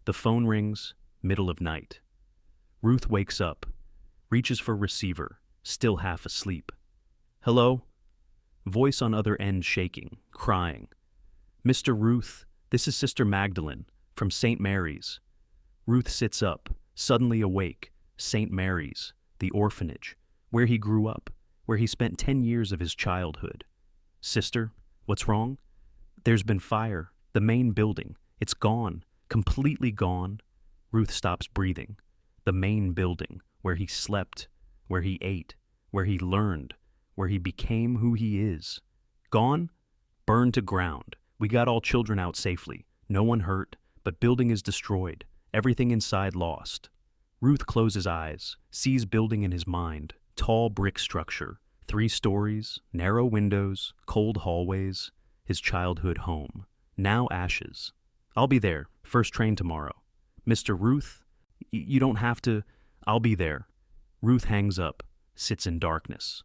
The phone rings, middle of night. Ruth wakes up, reaches for receiver, still half asleep. Hello? Voice on other end shaking, crying. Mr. Ruth, this is Sister Magdalene, from St. Mary's. Ruth sits up, suddenly awake. St. Mary's, the orphanage, where he grew up, where he spent 10 years of his childhood. Sister, what's wrong? There's been fire. The main building. It's gone. Completely gone. Ruth stops breathing. The main building, where he slept, where he ate, where he learned, where he became who he is. Gone? Burned to ground. We got all children out safely. No one hurt, but building is destroyed. Everything inside lost. Ruth closes eyes, sees building in his mind. Tall brick structure. 3 stories, narrow windows, cold hallways. His childhood home. Now ashes. I'll be there. First train tomorrow. Mr. Ruth, you don't have to. I'll be there. Ruth hangs up, sits in darkness.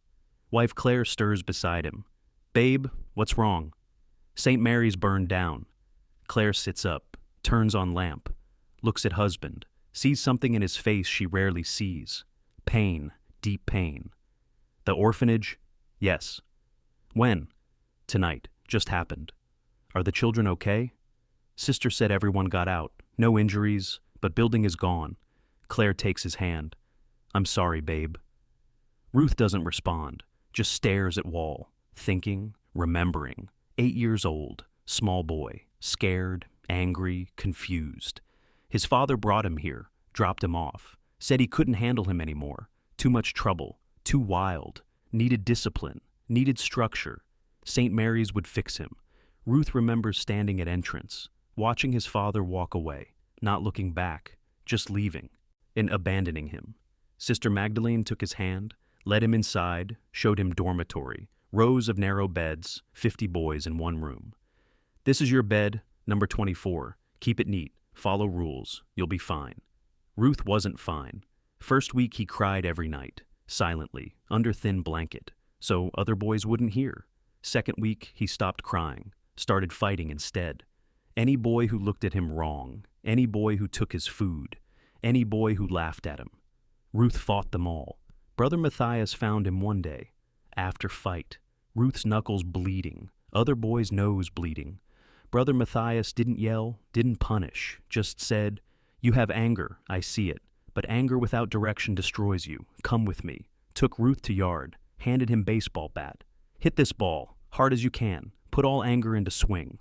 Wife Claire stirs beside him. Babe, what's wrong? St. Mary's burned down. Claire sits up, turns on lamp, looks at husband, sees something in his face she rarely sees. Pain, deep pain. The orphanage? Yes. When? Tonight. Just happened. Are the children okay? Sister said everyone got out. No injuries, but building is gone. Claire takes his hand. I'm sorry, babe. Ruth doesn't respond, just stares at wall, thinking, remembering. 8 years old, small boy, scared, angry, confused. His father brought him here, dropped him off, said he couldn't handle him anymore. Too much trouble, too wild, needed discipline, needed structure. St. Mary's would fix him. Ruth remembers standing at entrance, watching his father walk away, not looking back, just leaving, and abandoning him. Sister Magdalene took his hand, led him inside, showed him dormitory, rows of narrow beds, 50 boys in one room. This is your bed, number 24. Keep it neat, follow rules, you'll be fine. Ruth wasn't fine. First week he cried every night, silently, under thin blanket, so other boys wouldn't hear. Second week he stopped crying, started fighting instead. Any boy who looked at him wrong, any boy who took his food, any boy who laughed at him. Ruth fought them all. Brother Matthias found him one day. After fight, Ruth's knuckles bleeding, other boys' nose bleeding. Brother Matthias didn't yell, didn't punish, just said, "You have anger, I see it, but anger without direction destroys you. Come with me." Took Ruth to yard, handed him baseball bat. "Hit this ball, hard as you can, put all anger into swing."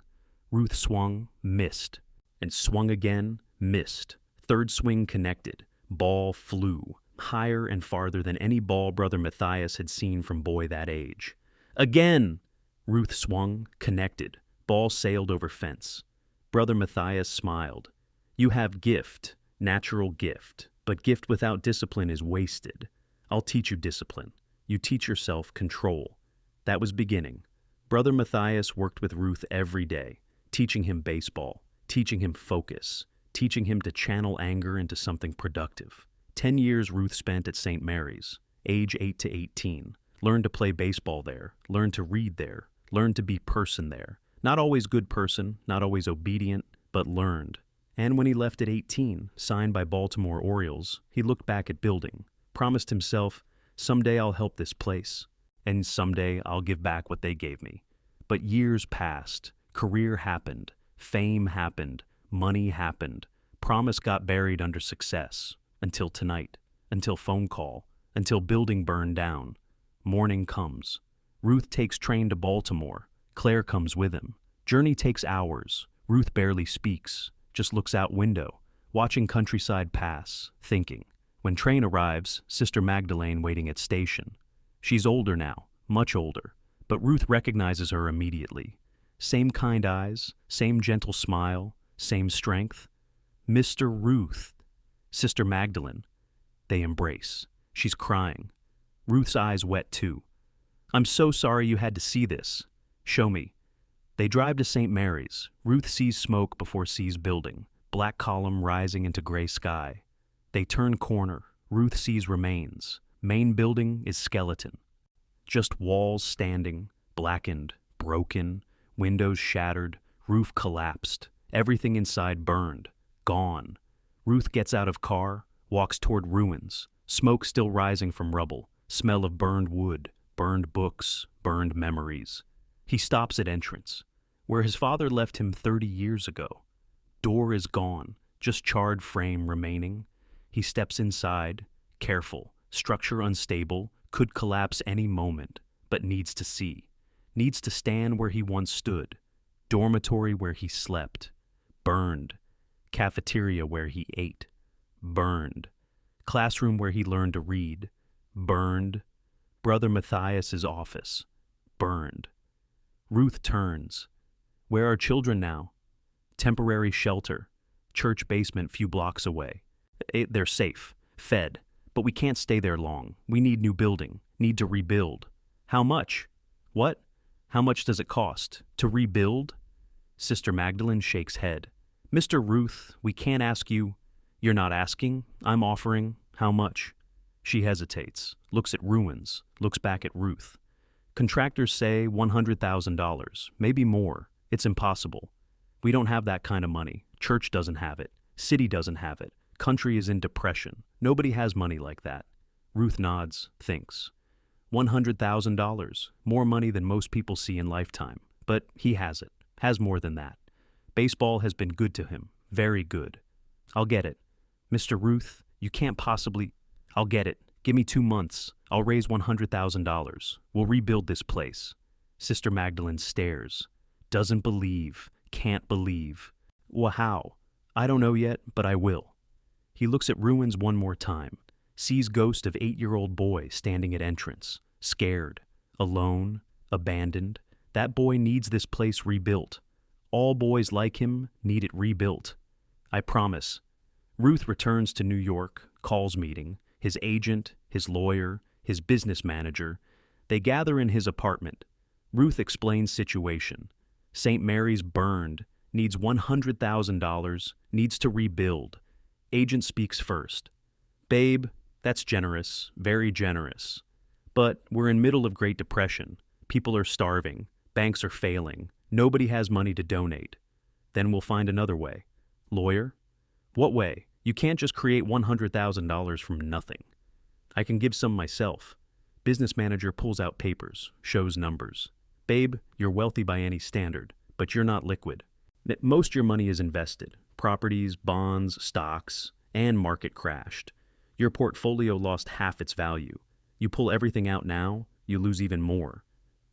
Ruth swung, missed, and swung again, missed. Third swing connected, ball flew, higher and farther than any ball Brother Matthias had seen from boy that age. Again! Ruth swung, connected, ball sailed over fence. Brother Matthias smiled. "You have gift, natural gift, but gift without discipline is wasted. I'll teach you discipline. You teach yourself control." That was beginning. Brother Matthias worked with Ruth every day, teaching him baseball, teaching him focus, teaching him to channel anger into something productive. 10 years Ruth spent at St. Mary's, age 8 to 18. Learned to play baseball there, learned to read there, learned to be person there. Not always good person, not always obedient, but learned. And when he left at 18, signed by Baltimore Orioles, he looked back at building, promised himself, someday I'll help this place, and someday I'll give back what they gave me. But years passed, career happened, fame happened, money happened, promise got buried under success, until tonight, until phone call, until building burned down. Morning comes. Ruth takes train to Baltimore. Claire comes with him. Journey takes hours. Ruth barely speaks, just looks out window, watching countryside pass, thinking. When train arrives, Sister Magdalene waiting at station. She's older now, much older, but Ruth recognizes her immediately. Same kind eyes, same gentle smile, same strength. Mr. Ruth. Sister Magdalene. They embrace. She's crying. Ruth's eyes wet too. "I'm so sorry you had to see this. Show me." They drive to St. Mary's. Ruth sees smoke before sees building, black column rising into gray sky. They turn corner. Ruth sees remains. Main building is skeleton. Just walls standing, blackened, broken, windows shattered, roof collapsed, everything inside burned. Gone. Ruth gets out of car, walks toward ruins, smoke still rising from rubble, smell of burned wood, burned books, burned memories. He stops at entrance, where his father left him 30 years ago. Door is gone, just charred frame remaining. He steps inside, careful, structure unstable, could collapse any moment, but needs to see. Needs to stand where he once stood. Dormitory where he slept. Burned. Cafeteria where he ate. Burned. Classroom where he learned to read. Burned. Brother Matthias's office. Burned. Ruth turns. Where are children now? Temporary shelter. Church basement few blocks away. They're safe. Fed. But we can't stay there long. We need new building. Need to rebuild. How much? What? How much does it cost? To rebuild? Sister Magdalene shakes head. Mr. Ruth, we can't ask you. You're not asking. I'm offering. How much? She hesitates. Looks at ruins. Looks back at Ruth. Contractors say $100,000. Maybe more. It's impossible. We don't have that kind of money. Church doesn't have it. City doesn't have it. Country is in depression. Nobody has money like that. Ruth nods, thinks. $100,000. More money than most people see in lifetime. But he has it. Has more than that. Baseball has been good to him. Very good. I'll get it. Mr. Ruth, you can't possibly... I'll get it. Give me 2 months. I'll raise $100,000. We'll rebuild this place. Sister Magdalene stares. Doesn't believe. Can't believe. Well, how? I don't know yet, but I will. He looks at ruins one more time. Sees ghost of 8-year-old boy standing at entrance. Scared. Alone. Abandoned. That boy needs this place rebuilt. All boys like him need it rebuilt. I promise. Ruth returns to New York, calls meeting, his agent, his lawyer, his business manager. They gather in his apartment. Ruth explains situation. St. Mary's burned, needs $100,000, needs to rebuild. Agent speaks first. Babe, that's generous, very generous. But we're in middle of Great Depression. People are starving. Banks are failing. Nobody has money to donate. Then we'll find another way. Lawyer? What way? You can't just create $100,000 from nothing. I can give some myself. Business manager pulls out papers, shows numbers. Babe, you're wealthy by any standard, but you're not liquid. Most of your money is invested. Properties, bonds, stocks, and market crashed. Your portfolio lost half its value. You pull everything out now, you lose even more.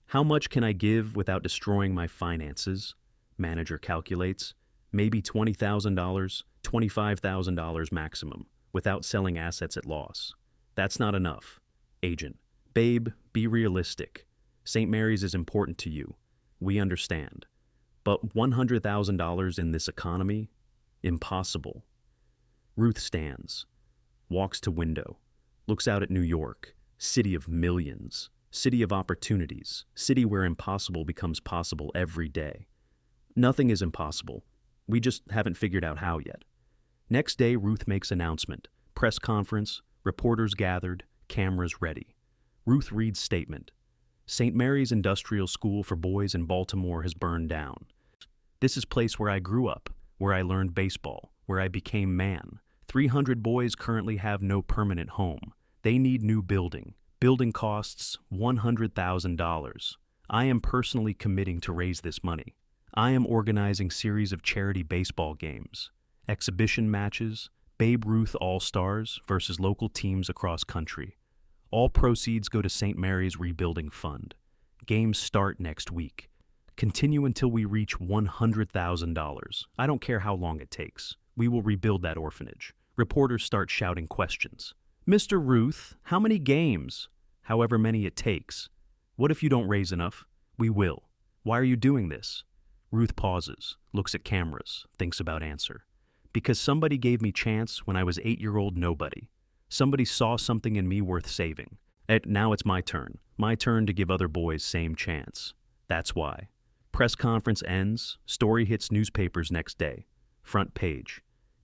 How much can I give without destroying my finances? Manager calculates. Maybe $20,000, $25,000 maximum, without selling assets at loss. That's not enough. Agent. Babe, be realistic. St. Mary's is important to you. We understand. But $100,000 in this economy? Impossible. Ruth stands. Walks to window. Looks out at New York. City of millions. City of opportunities. City where impossible becomes possible every day. Nothing is impossible. We just haven't figured out how yet. Next day, Ruth makes announcement. Press conference, reporters gathered, cameras ready. Ruth reads statement. St. Mary's Industrial School for Boys in Baltimore has burned down. This is place where I grew up, where I learned baseball, where I became man. 300 boys currently have no permanent home. They need new building. Building costs $100,000. I am personally committing to raise this money. I am organizing series of charity baseball games, exhibition matches, Babe Ruth All-Stars versus local teams across country. All proceeds go to St. Mary's Rebuilding Fund. Games start next week. Continue until we reach $100,000. I don't care how long it takes. We will rebuild that orphanage. Reporters start shouting questions. Mr. Ruth, how many games? However many it takes. What if you don't raise enough? We will. Why are you doing this? Ruth pauses, looks at cameras, thinks about answer. Because somebody gave me chance when I was 8-year-old nobody. Somebody saw something in me worth saving. And now it's my turn. My turn to give other boys same chance. That's why. Press conference ends. Story hits newspapers next day. Front page.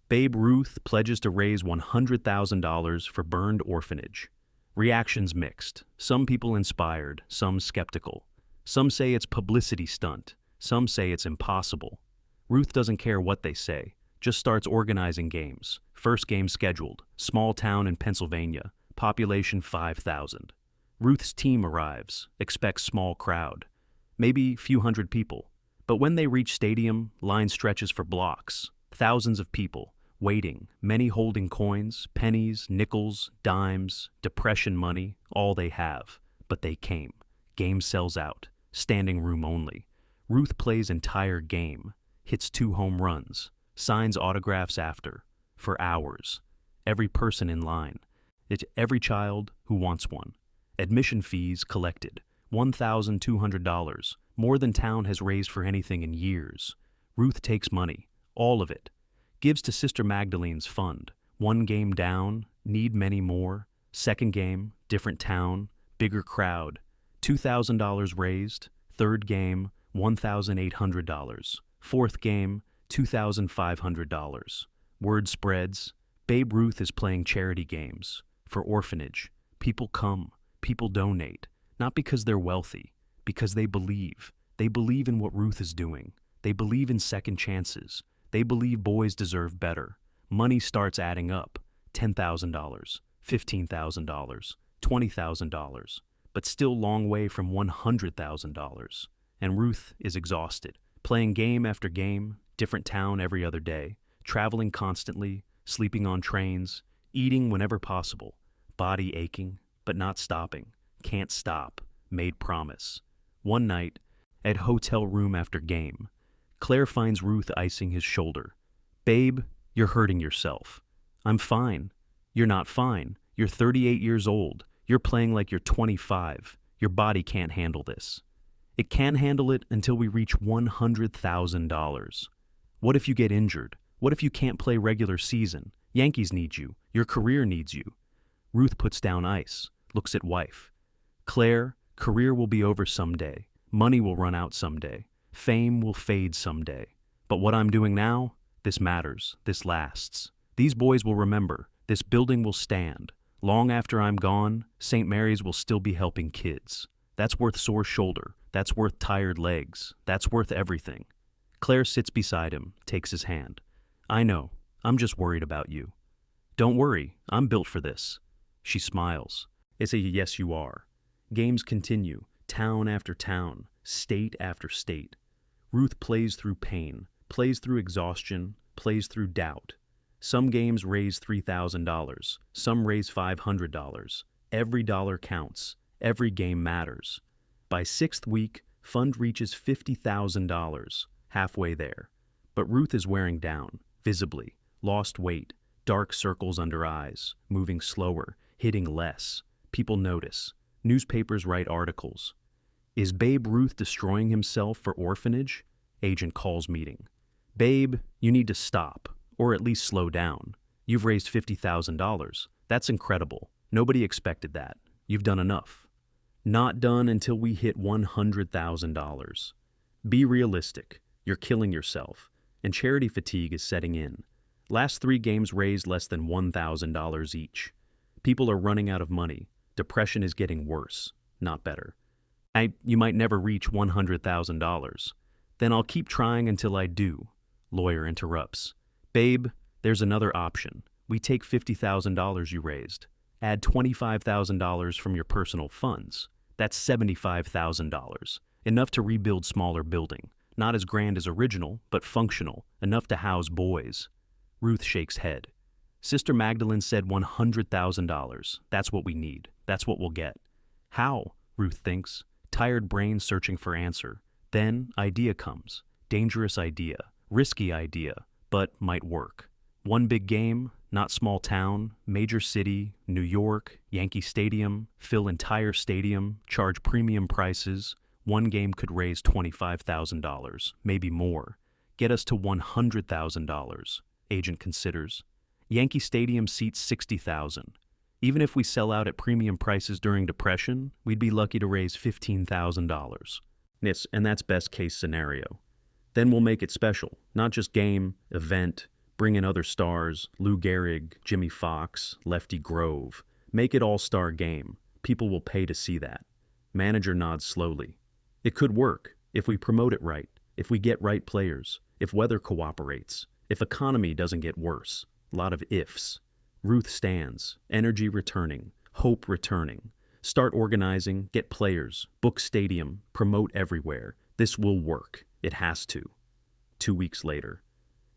Babe Ruth pledges to raise $100,000 for burned orphanage. Reactions mixed. Some people inspired, some skeptical. Some say it's publicity stunt. Some say it's impossible. Ruth doesn't care what they say. just starts organizing games. First game scheduled, small town in Pennsylvania, population 5,000. Ruth's team arrives, expects small crowd, maybe few hundred people. But when they reach stadium, line stretches for blocks. Thousands of people, waiting, many holding coins, pennies, nickels, dimes, depression money, all they have. But they came. Game sells out. Standing room only. Ruth plays entire game, hits 2 home runs, signs autographs after, for hours. Every person in line. It's every child who wants one. Admission fees collected, $1,200, more than town has raised for anything in years. Ruth takes money, all of it, gives to Sister Magdalene's fund. 1 game down, need many more. Second game, different town, bigger crowd. $2,000 raised. Third game, $1,800. Fourth game, $2,500. Word spreads. Babe Ruth is playing charity games for orphanage. People come. People donate, not because they're wealthy, because they believe. They believe in what Ruth is doing. They believe in second chances. They believe boys deserve better. Money starts adding up. $10,000, $15,000, $20,000, but still long way from $100,000. And Ruth is exhausted, playing game after game, different town every other day, traveling constantly, sleeping on trains, eating whenever possible, body aching, but not stopping, can't stop, made promise. One night, at hotel room after game, Claire finds Ruth icing his shoulder. Babe, you're hurting yourself. I'm fine. You're not fine. You're 38 years old. You're playing like you're 25. Your body can't handle this. It can handle it until we reach $100,000. What if you get injured? What if you can't play regular season? Yankees need you. Your career needs you. Ruth puts down ice, looks at wife. Claire, career will be over someday. Money will run out someday. Fame will fade someday. But what I'm doing now, this matters. This lasts. These boys will remember. This building will stand. Long after I'm gone, St. Mary's will still be helping kids. That's worth sore shoulder. That's worth tired legs. That's worth everything. Claire sits beside him, takes his hand. I know. I'm just worried about you. Don't worry. I'm built for this. She smiles. It's a yes you are. Games continue, town after town, state after state. Ruth plays through pain, plays through exhaustion, plays through doubt. Some games raise $3,000, some raise $500. Every dollar counts, every game matters. By 6th week, fund reaches $50,000, halfway there. But Ruth is wearing down, visibly, lost weight, dark circles under eyes, moving slower, hitting less. People notice. Newspapers write articles. Is Babe Ruth destroying himself for orphanage? Agent calls meeting. Babe, you need to stop, or at least slow down. You've raised $50,000. That's incredible. Nobody expected that. You've done enough. Not done until we hit $100,000. Be realistic. You're killing yourself, and charity fatigue is setting in. Last 3 games raised less than $1,000 each. People are running out of money. Depression is getting worse, not better. You might never reach $100,000. Then I'll keep trying until I do. Lawyer interrupts. Babe, there's another option. We take $50,000 you raised. Add $25,000 from your personal funds. That's $75,000. Enough to rebuild smaller building. Not as grand as original, but functional. Enough to house boys. Ruth shakes head. Sister Magdalene said $100,000. That's what we need. That's what we'll get. How? Ruth thinks. Tired brain searching for answer. Then idea comes. Dangerous idea. Risky idea. But might work. One big game, not small town, major city, New York, Yankee Stadium, fill entire stadium, charge premium prices. One game could raise $25,000, maybe more. Get us to $100,000. Agent considers. Yankee Stadium seats 60,000. Even if we sell out at premium prices during Depression, we'd be lucky to raise $15,000. Yes, and that's best case scenario. Then we'll make it special, not just game, event, bring in other stars, Lou Gehrig, Jimmy Fox, Lefty Grove. Make it all-star game. People will pay to see that. Manager nods slowly. It could work, if we promote it right, if we get right players, if weather cooperates, If economy doesn't get worse, a lot of ifs. Ruth stands, energy returning, hope returning. Start organizing, get players, book stadium, promote everywhere. This will work. It has to. 2 weeks later.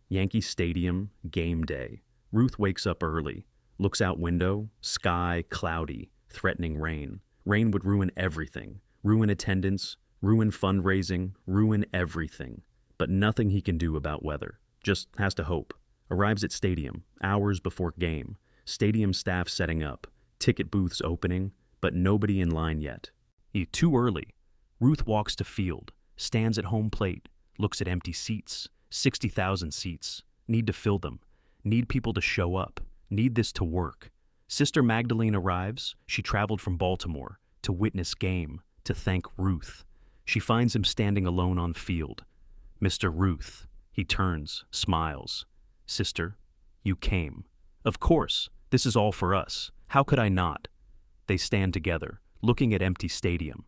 Yankee Stadium, game day. Ruth wakes up early, looks out window, sky cloudy, threatening rain. Rain would ruin everything. Ruin attendance, ruin fundraising, ruin everything. But nothing he can do about weather. Just has to hope. Arrives at stadium, hours before game. Stadium staff setting up. Ticket booths opening, but nobody in line yet. Too early. Ruth walks to field, stands at home plate, looks at empty seats. 60,000 seats. Need to fill them. Need people to show up. Need this to work. Sister Magdalene arrives. She traveled from Baltimore to witness game, to thank Ruth. She finds him standing alone on field. Mr. Ruth. He turns, smiles. Sister, you came. Of course, this is all for us. How could I not? They stand together, looking at empty stadium.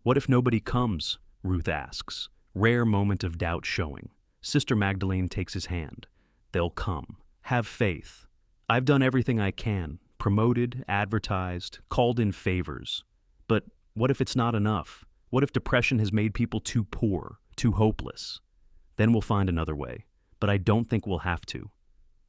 What if nobody comes? Ruth asks. Rare moment of doubt showing. Sister Magdalene takes his hand. They'll come. Have faith. I've done everything I can, promoted, advertised, called in favors. But what if it's not enough? What if depression has made people too poor, too hopeless? Then we'll find another way. But I don't think we'll have to.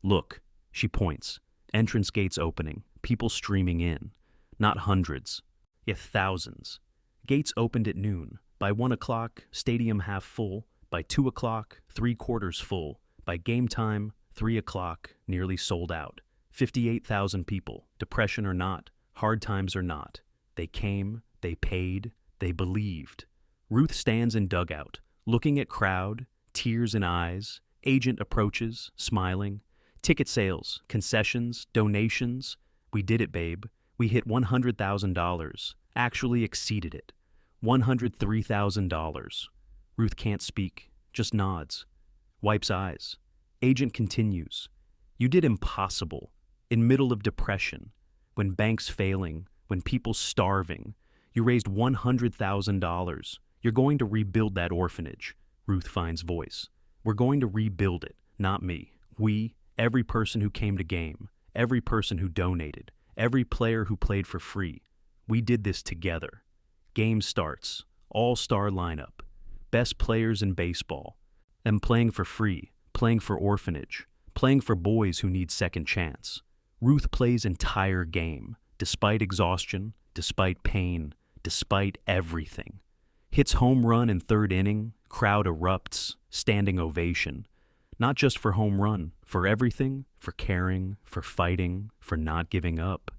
Look, she points. Entrance gates opening, people streaming in. Not hundreds, yet thousands. Gates opened at noon. By 1 o'clock, stadium half full. By 2 o'clock, 3/4 full. By game time, 3 o'clock, nearly sold out. 58,000 people, depression or not, hard times or not. They came, they paid, they believed. Ruth stands in dugout, looking at crowd, tears in eyes. Agent approaches, smiling. Ticket sales, concessions, donations. We did it, babe. We hit $100,000, actually exceeded it. $103,000. Ruth can't speak, just nods, wipes eyes. Agent continues. You did impossible, in middle of depression, when banks failing, when people starving. You raised $100,000. You're going to rebuild that orphanage. Ruth finds voice. We're going to rebuild it, not me. We, every person who came to game, every person who donated, every player who played for free. We did this together. Game starts, all-star lineup. Best players in baseball, and playing for free, playing for orphanage, playing for boys who need second chance. Ruth plays entire game, despite exhaustion, despite pain, despite everything. Hits home run in third inning, crowd erupts, standing ovation. Not just for home run, for everything, for caring, for fighting, for not giving up.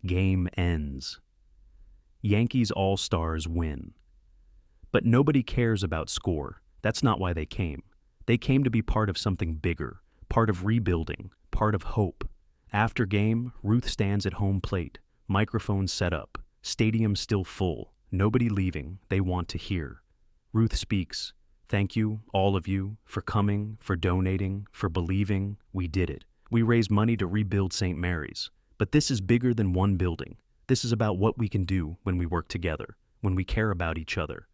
Game ends. Yankees All-Stars win. But nobody cares about score. That's not why they came. They came to be part of something bigger, part of rebuilding, part of hope. After game, Ruth stands at home plate, microphone set up, stadium still full, nobody leaving, they want to hear. Ruth speaks, thank you, all of you, for coming, for donating, for believing. We did it. We raised money to rebuild St. Mary's. But this is bigger than one building. This is about what we can do when we work together, when we care about each other,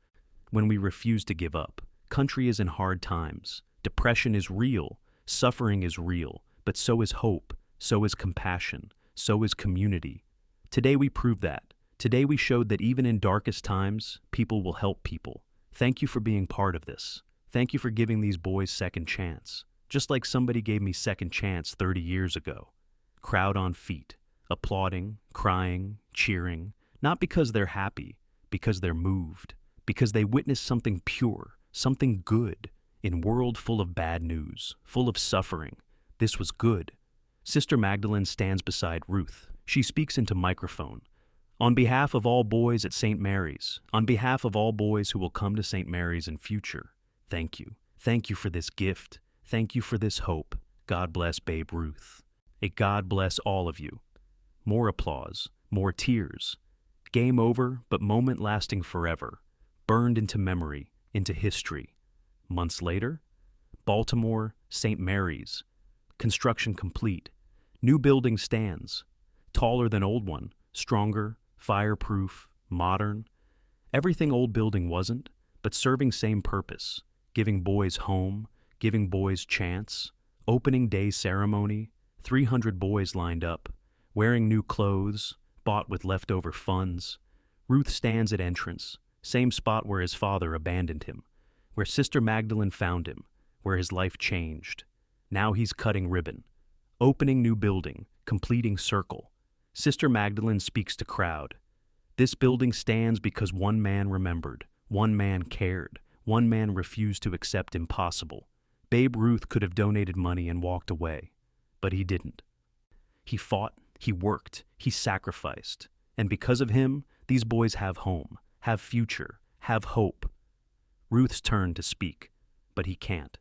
when we refuse to give up. Country is in hard times. Depression is real. Suffering is real. But so is hope. So is compassion. So is community. Today we proved that. Today we showed that even in darkest times, people will help people. Thank you for being part of this. Thank you for giving these boys second chance. Just like somebody gave me second chance 30 years ago. Crowd on feet, applauding, crying, cheering. Not because they're happy, because they're moved. Because they witnessed something pure, something good, in world full of bad news, full of suffering. This was good. Sister Magdalene stands beside Ruth. She speaks into microphone. On behalf of all boys at St. Mary's, on behalf of all boys who will come to St. Mary's in future, thank you. Thank you for this gift. Thank you for this hope. God bless Babe Ruth. A God bless all of you. More applause, more tears. Game over, but moment lasting forever. Burned into memory, into history. Months later, Baltimore, St. Mary's. Construction complete. New building stands. Taller than old one, stronger, fireproof, modern. Everything old building wasn't, but serving same purpose. Giving boys home, giving boys chance. Opening day ceremony, 300 boys lined up, wearing new clothes, bought with leftover funds. Ruth stands at entrance, same spot where his father abandoned him, where Sister Magdalene found him, where his life changed. Now he's cutting ribbon, opening new building, completing circle. Sister Magdalene speaks to crowd. This building stands because one man remembered, one man cared, one man refused to accept impossible. Babe Ruth could have donated money and walked away, but he didn't. He fought, he worked, he sacrificed, and because of him, these boys have home, have future, have hope. Ruth's turn to speak, but he can't.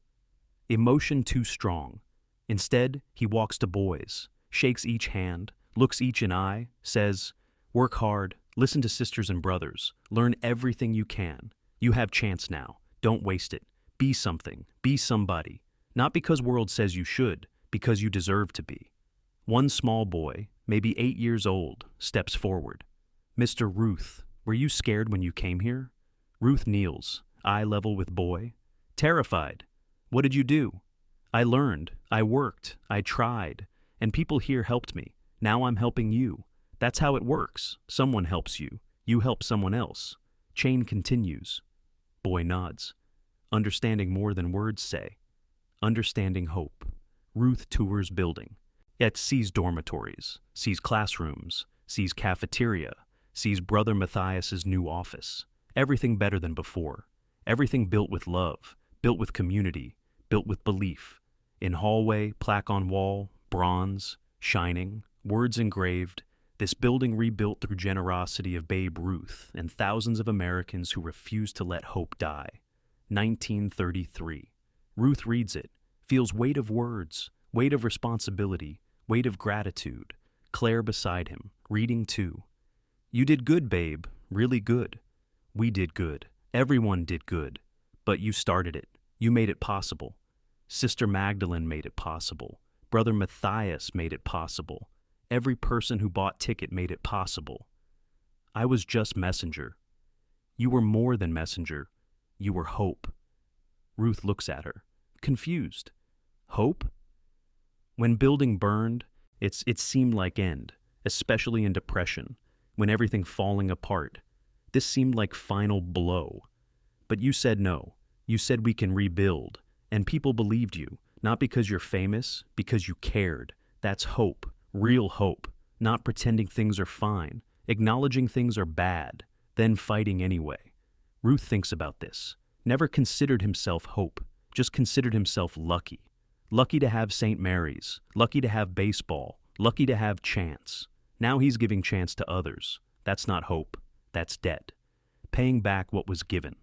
Emotion too strong. Instead, he walks to boys, shakes each hand, looks each in eye, says, "Work hard, listen to sisters and brothers, learn everything you can. You have chance now, don't waste it. Be something, be somebody. Not because world says you should, because you deserve to be." One small boy, maybe 8 years old, steps forward. "Mr. Ruth, were you scared when you came here?" Ruth kneels, eye level with boy. "Terrified. What did you do?" "I learned, I worked, I tried, and people here helped me. Now I'm helping you. That's how it works. Someone helps you, you help someone else. Chain continues." Boy nods. Understanding more than words say. Understanding hope. Ruth tours building, yet sees dormitories, sees classrooms, sees cafeteria, sees Brother Matthias's new office. Everything better than before. Everything built with love, built with community, built with belief. In hallway, plaque on wall, bronze, shining, words engraved, this building rebuilt through generosity of Babe Ruth and thousands of Americans who refused to let hope die. 1933. Ruth reads it, feels weight of words, weight of responsibility, weight of gratitude. Claire beside him, reading too. "You did good, babe, really good. We did good. Everyone did good. But you started it. You made it possible. Sister Magdalene made it possible. Brother Matthias made it possible. Every person who bought ticket made it possible. I was just messenger. You were more than messenger. You were hope." Ruth looks at her, confused. Hope? When building burned, it seemed like end, especially in depression, when everything falling apart. This seemed like final blow. But you said no. You said we can rebuild, and people believed you, not because you're famous, because you cared. That's hope, real hope, not pretending things are fine, acknowledging things are bad, then fighting anyway. Ruth thinks about this. Never considered himself hope, just considered himself lucky. Lucky to have St. Mary's, lucky to have baseball, lucky to have chance. Now he's giving chance to others. That's not hope, that's debt. Paying back what was given.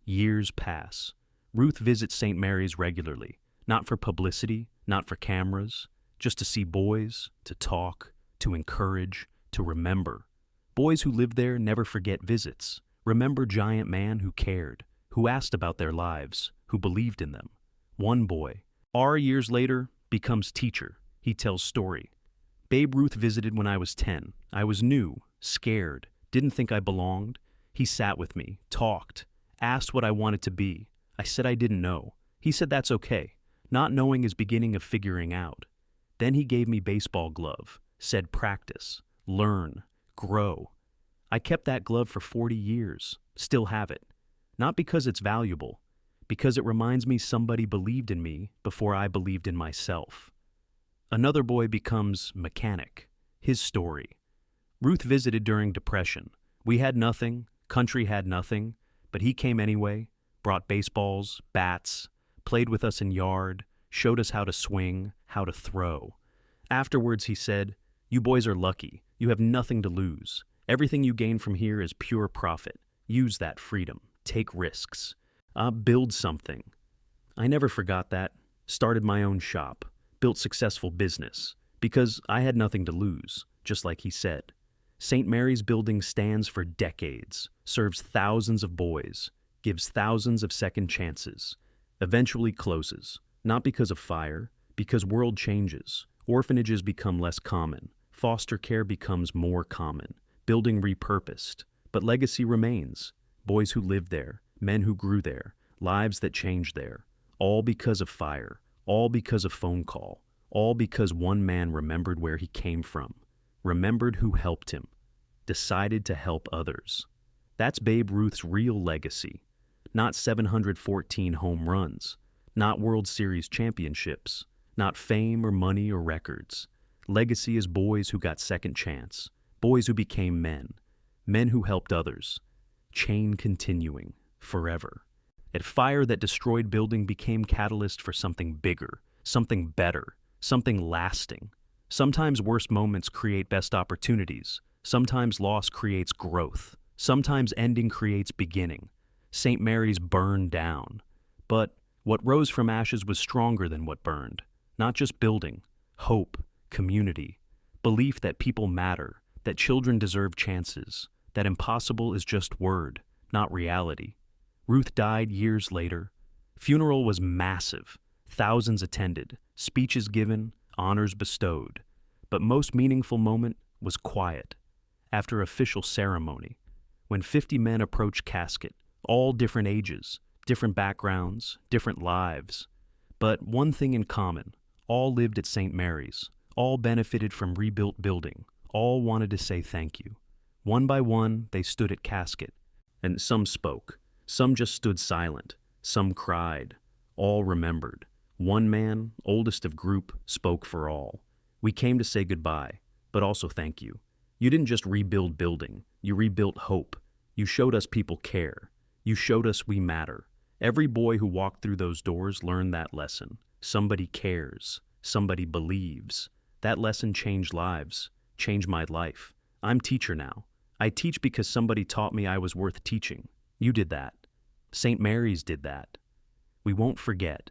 Years pass. Ruth visits St. Mary's regularly, not for publicity, not for cameras, just to see boys, to talk, to encourage, to remember. Boys who live there never forget visits. Remember giant man who cared, who asked about their lives, who believed in them. One boy, years later, becomes teacher. He tells story. Babe Ruth visited when I was 10. I was new, scared, didn't think I belonged. He sat with me, talked, asked what I wanted to be. I said I didn't know. He said that's okay. Not knowing is beginning of figuring out. Then he gave me baseball glove, said practice, learn, grow. I kept that glove for 40 years, still have it. Not because it's valuable, because it reminds me somebody believed in me before I believed in myself. Another boy becomes mechanic, his story. Ruth visited during Depression. We had nothing, country had nothing, but he came anyway, brought baseballs, bats, played with us in yard, showed us how to swing, how to throw. Afterwards he said, "You boys are lucky. You have nothing to lose. Everything you gain from here is pure profit. Use that freedom. Take risks. Build something." I never forgot that. Started my own shop. Built successful business. Because I had nothing to lose, just like he said. St. Mary's building stands for decades, serves thousands of boys, gives thousands of second chances, eventually closes. Not because of fire, because world changes. Orphanages become less common. Foster care becomes more common. Building repurposed. But legacy remains. Boys who lived there, men who grew there, lives that changed there. All because of fire, all because of phone call, all because one man remembered where he came from, remembered who helped him, decided to help others. That's Babe Ruth's real legacy. Not 714 home runs, not World Series championships, not fame or money or records. Legacy is boys who got second chance, boys who became men, men who helped others. Chain continuing, forever. A fire that destroyed building became catalyst for something bigger, something better, something lasting. Sometimes worst moments create best opportunities. Sometimes loss creates growth. Sometimes ending creates beginning. St. Mary's burned down. But what rose from ashes was stronger than what burned. Not just building, hope, community, belief that people matter, that children deserve chances, that impossible is just word, not reality. Ruth died years later. Funeral was massive. Thousands attended, speeches given, honors bestowed. But most meaningful moment was quiet. After official ceremony, when 50 men approached casket, all different ages, different backgrounds, different lives. But one thing in common, all lived at St. Mary's, all benefited from rebuilt building, all wanted to say thank you. One by one, they stood at casket, and some spoke. Some just stood silent. Some cried. All remembered. One man, oldest of group, spoke for all. We came to say goodbye, but also thank you. You didn't just rebuild building. You rebuilt hope. You showed us people care. You showed us we matter. Every boy who walked through those doors learned that lesson. Somebody cares. Somebody believes. That lesson changed lives. Changed my life. I'm teacher now. I teach because somebody taught me I was worth teaching. You did that. St. Mary's did that. We won't forget.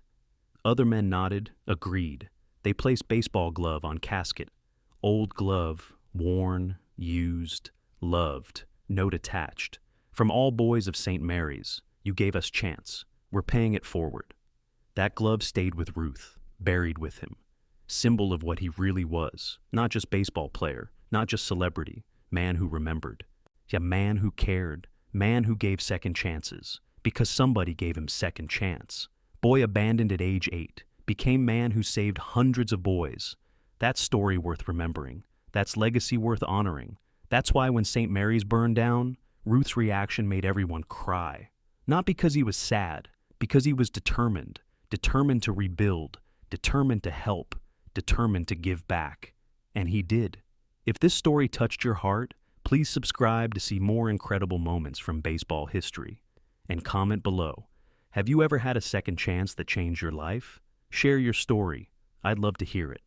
Other men nodded, agreed. They placed baseball glove on casket. Old glove, worn, used, loved, note attached. From all boys of St. Mary's, you gave us chance. We're paying it forward. That glove stayed with Ruth, buried with him. Symbol of what he really was. Not just baseball player, not just celebrity, man who remembered. Yeah, man who cared, man who gave second chances. Because somebody gave him second chance. Boy abandoned at age 8, became man who saved hundreds of boys. That's story worth remembering. That's legacy worth honoring. That's why when St. Mary's burned down, Ruth's reaction made everyone cry. Not because he was sad, because he was determined. Determined to rebuild, determined to help, determined to give back. And he did. If this story touched your heart, please subscribe to see more incredible moments from baseball history. And comment below. Have you ever had a second chance that changed your life? Share your story. I'd love to hear it.